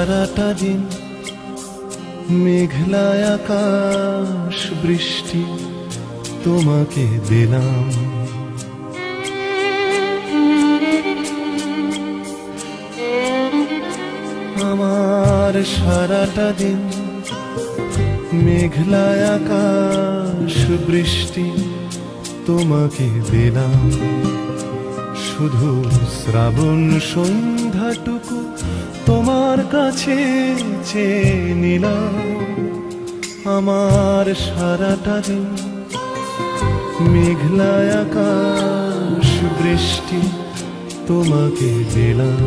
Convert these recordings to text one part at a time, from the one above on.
সারাটা দিন মেঘলা আকাশ বৃষ্টি তোমাকে দিলাম। আমার সারাটা দিন মেঘলা আকাশ বৃষ্টি তোমাকে দিলাম। শুধু শ্রাবণ সন্ধ্যাটুকু তোমার কাছে চেয়ে নিলাম। আমার সারাটা দিন মেঘলা আকাশ বৃষ্টি তোমাকে দিলাম।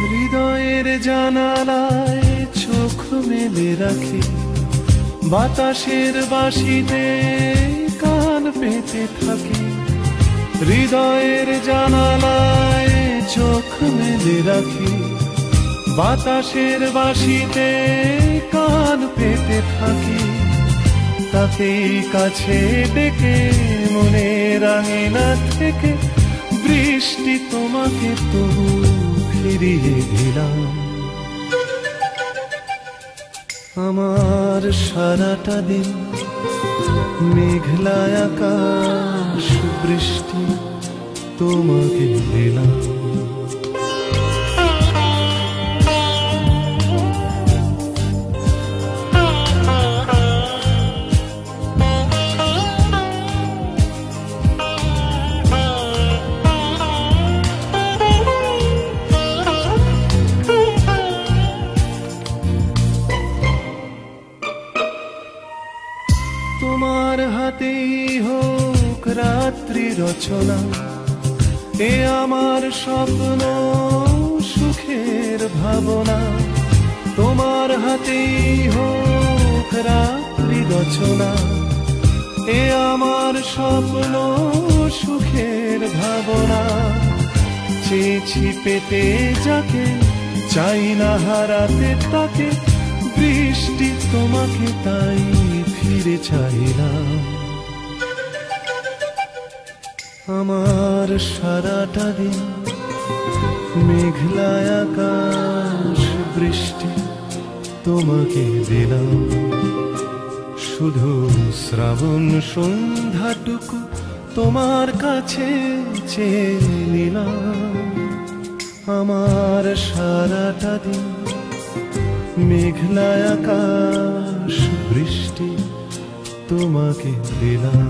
হৃদয়ের জানালায় চোখ মেলে রাখি, বাতাসের বাঁশিতে কান পেতে থাকি। হৃদয়ের জানালায় চোখ মেলে রাখি, বাতাসের বাঁশিতে কান পেতে থাকি। তাকেই কাছে ডেকে মনের আঙিনা থেকে বৃষ্টি তোমাকে তবু ফিরিয়ে দিলাম। আমার সারাটা দিন মেঘলা আকাশ বৃষ্টি তোমাকে দিলাম। তোমার হাতেই হোক রাত্রি রচনা, এ আমার স্বপ্ন সুখের ভাবনা। তোমার হাতেই হোক রাত্রি রচনা, এ আমার স্বপ্ন সুখের ভাবনা। চেয়েছি পেতে যাকে, চাই না হারাতে তাকে, বৃষ্টি তোমাকে তাই ফিরে চাইলাম। আমার সারাটা দিন মেঘলা আকাশ বৃষ্টি তোমাকে দিলাম। শুধু শ্রাবণ সন্ধ্যাটুকু তোমার কাছে চেয়ে নিলাম। আমার সারাটা দিন মেঘলা আকাশ বৃষ্টি তোমাকে দিলাম।